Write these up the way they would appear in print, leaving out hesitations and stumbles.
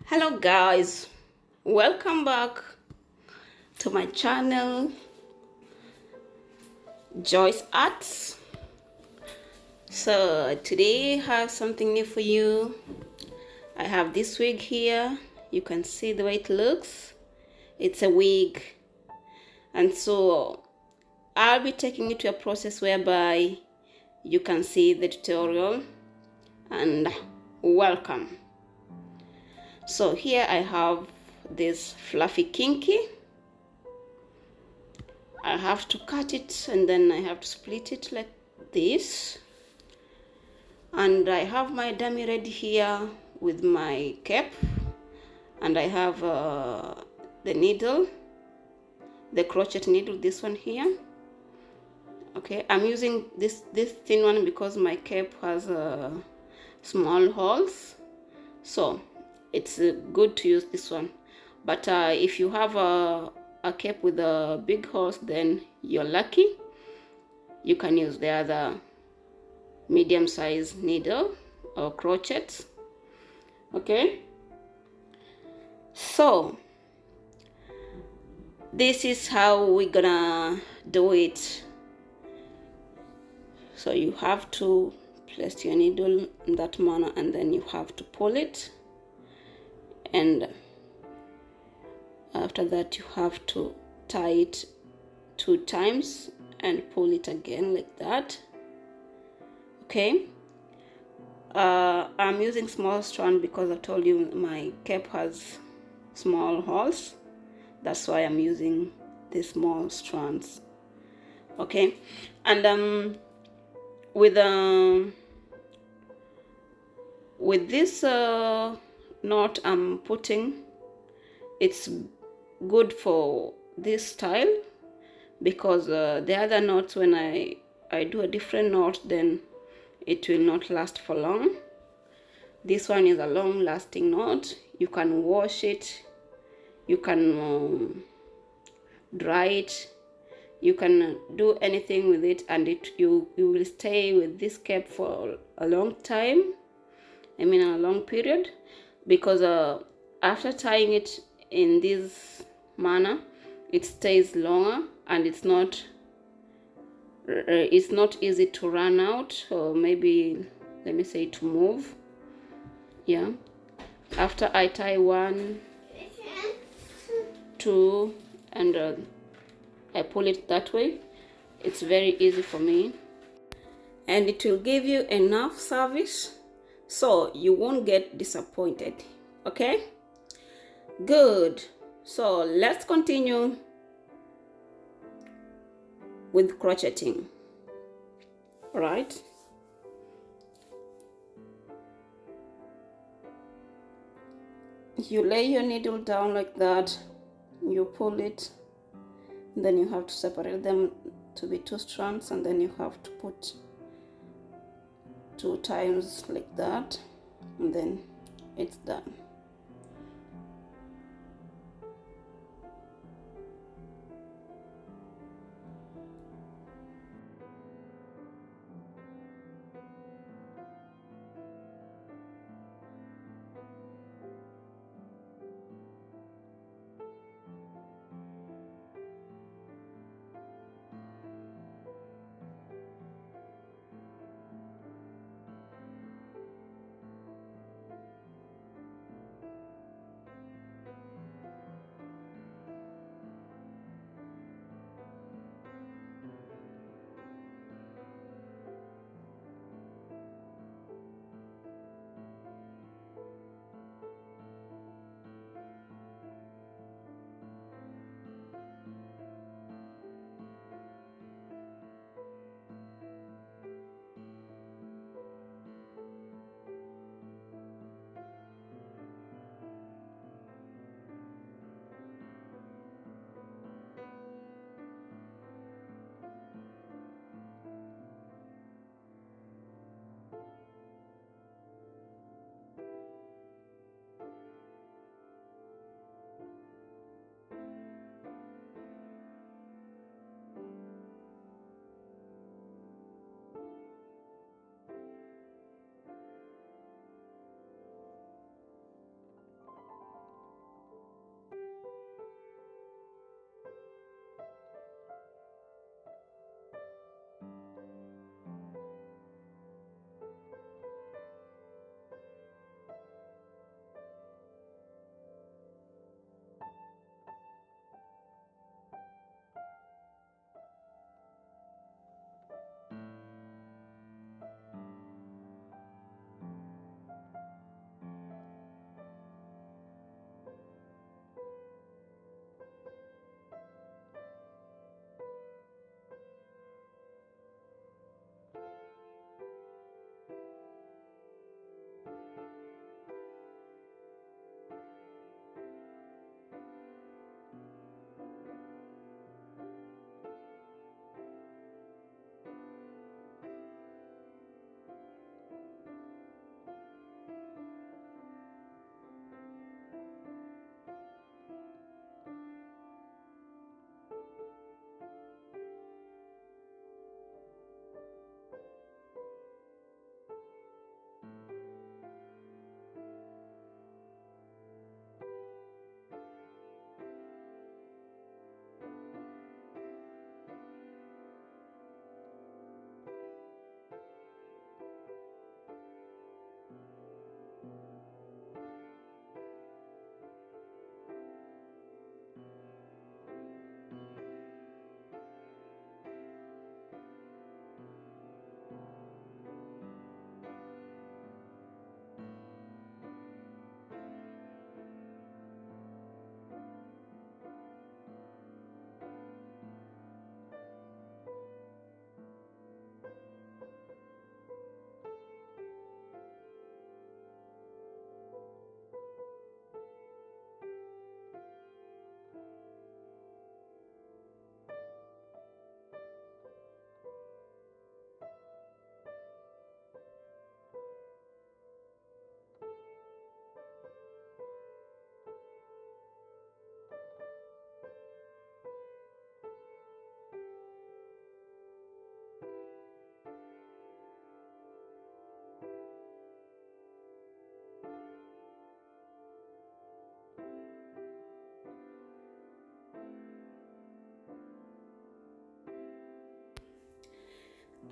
Hello guys, welcome back to my channel Joyce Arts. So today I have something new for you. I have this wig here. You can see the way it looks. It's a wig, and so I'll be taking you to a process whereby you can see the tutorial. And welcome. So here I have this fluffy kinky. I have to cut it and then I have to split it like this. And I have my dummy ready here with my cap, and I have the needle, the crochet needle, this one here. Okay, I'm using this thin one because my cap has small holes, so it's good to use this one. But if you have a cap with a big holes, then you're lucky. You can use the other medium size needle or crochets. Okay, so this is how we're gonna do it. So you have to place your needle in that manner, and then you have to pull it, and after that you have to tie it 2 times and pull it again like that. Okay, I'm using small strand because I told you my cap has small holes. That's why I'm using these small strands. Okay, and with this knot I'm putting, it's good for this style, because the other knots, when I do a different knot, then it will not last for long. This one is a long lasting knot. You can wash it, you can dry it, you can do anything with it, and you will stay with this cap for a long time. I mean a long period, because after tying it in this manner, it stays longer, and it's not easy to run out, or maybe let me say to move. Yeah, after I tie 1, 2 and I pull it that way, it's very easy for me, and it will give you enough service so you won't get disappointed. Okay, good. So let's continue with crocheting. All right, you lay your needle down like that, you pull it, then you have to separate them to be 2 strands, and then you have to put 2 times like that, and then it's done.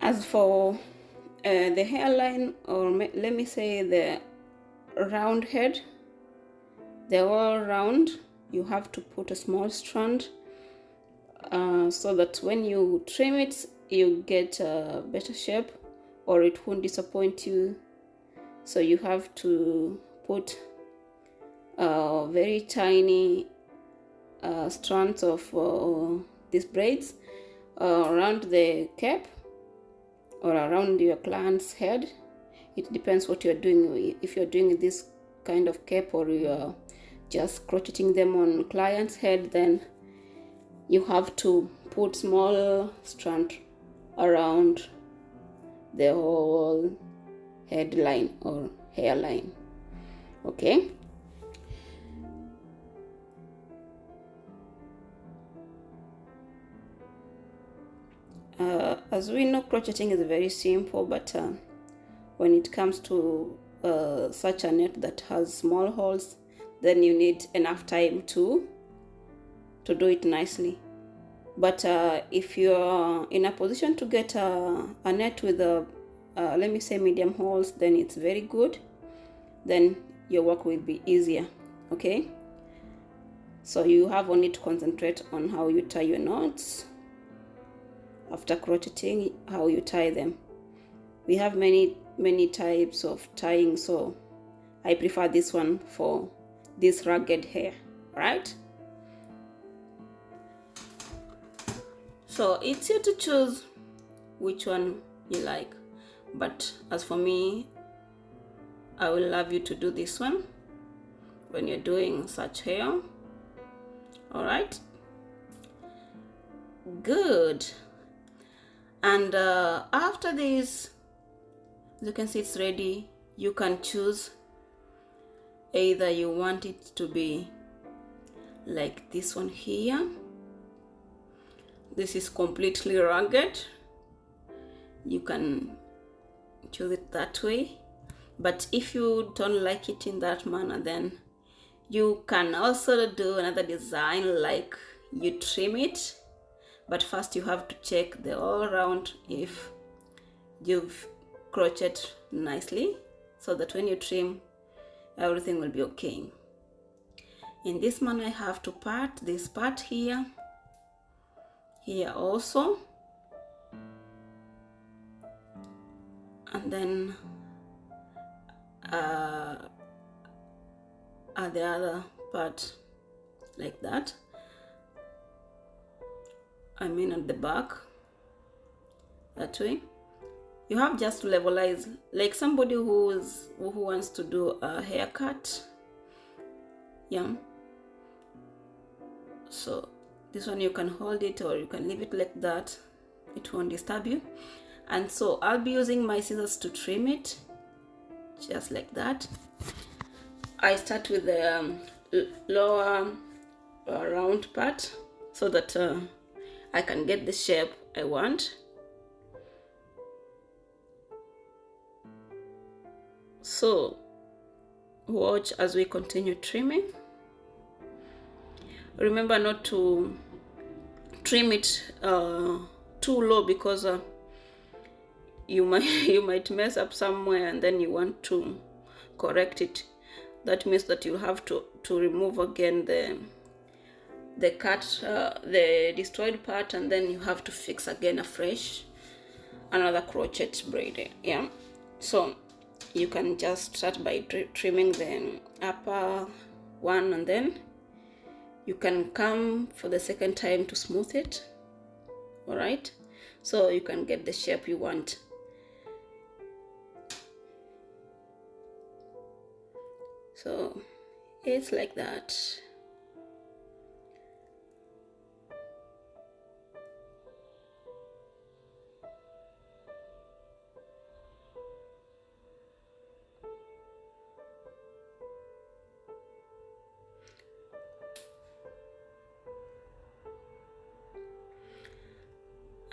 As for the hairline, or let me say the round head, they're all round. You have to put a small strand so that when you trim it, you get a better shape, or it won't disappoint you. So you have to put very tiny strands of these braids around the cap or around your client's head. It depends what you're doing. If you're doing this kind of cap, or you're just crocheting them on client's head, then you have to put small strand around the whole headline or hairline. Okay. As we know, crocheting is very simple, but when it comes to such a net that has small holes, then you need enough time to do it nicely. But if you're in a position to get a net with let me say medium holes, then it's very good. Then your work will be easier. Okay, so you have only to concentrate on how you tie your knots after crocheting, how you tie them. We have many types of tying, so I prefer this one for this ragged hair, right? So it's you to choose which one you like, but as for me, I will love you to do this one when you're doing such hair. All right, good. And after this, as you can see, it's ready. You can choose either you want it to be like this one here. This is completely ragged. You can choose it that way. But if you don't like it in that manner, then you can also do another design, like you trim it. But first you have to check the all around if you've crocheted nicely, so that when you trim, everything will be okay. In this manner, I have to part this part here also, and then at the other part like that. I mean at the back, that way. You have just to levelize, like somebody who wants to do a haircut. Yeah. So this one you can hold it, or you can leave it like that. It won't disturb you. And so I'll be using my scissors to trim it, just like that. I start with the lower round part, so that I can get the shape I want. So watch as we continue trimming. Remember not to trim it too low, because you might mess up somewhere and then you want to correct it. That means that you have to remove again the cut, the destroyed part, and then you have to fix again afresh another crochet braid. Yeah, so you can just start by trimming the upper one, and then you can come for the second time to smooth it. All right, so you can get the shape you want. So it's like that.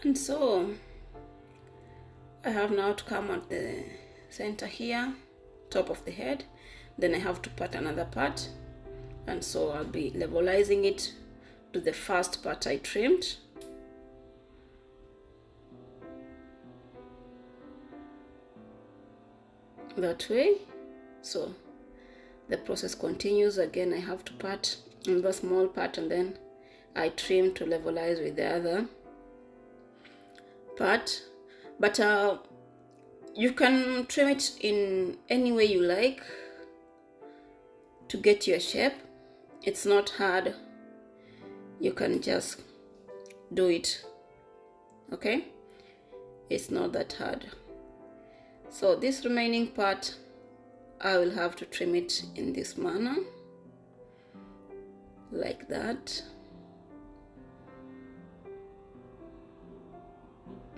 And so I have now to come at the center here, top of the head. Then I have to part another part, and so I'll be levelizing it to the first part I trimmed. that way. So the process continues. Again, I have to part in the small part, and then I trim to levelize with the other part. But you can trim it in any way you like to get your shape. It's not hard. You can just do it. Okay, it's not that hard. So this remaining part, I will have to trim it in this manner, like that.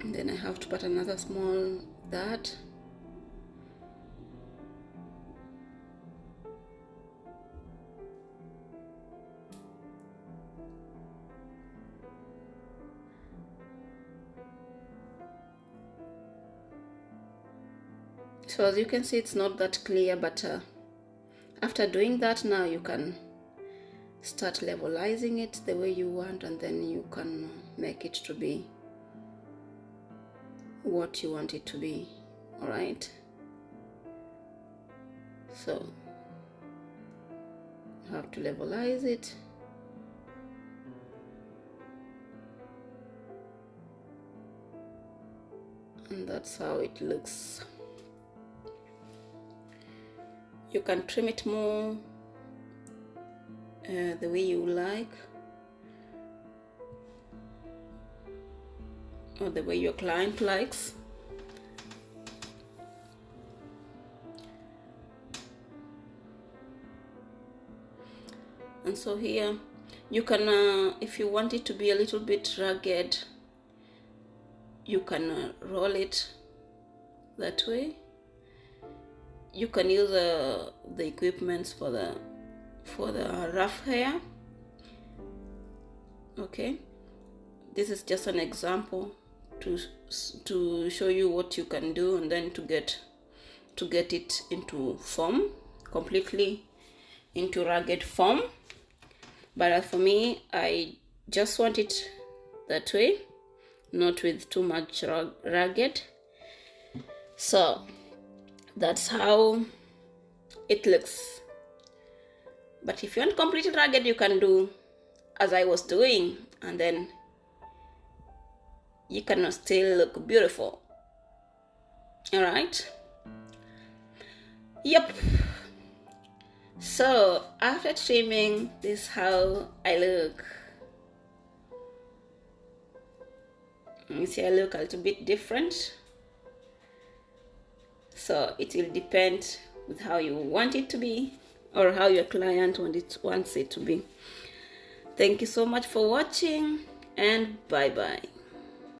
And then I have to put another small that. So as you can see, it's not that clear, but after doing that, now you can start levelizing it the way you want, and then you can make it to be what you want it to be. All right, so you have to levelize it. And that's how it looks. You can trim it more the way you like, or the way your client likes. And so here you can, if you want it to be a little bit ragged, you can roll it that way. You can use the equipments for the rough hair. Okay, this is just an example to show you what you can do, and then to get it into form, completely into ragged form. But for me, I just want it that way, not with too much ragged. So that's how it looks. But if you want completely ragged, you can do as I was doing, and then you can still look beautiful. All right. Yep. So after trimming, this is how I look. You see, I look a little bit different. So it will depend with how you want it to be, or how your client wants it to be. Thank you so much for watching, and bye bye.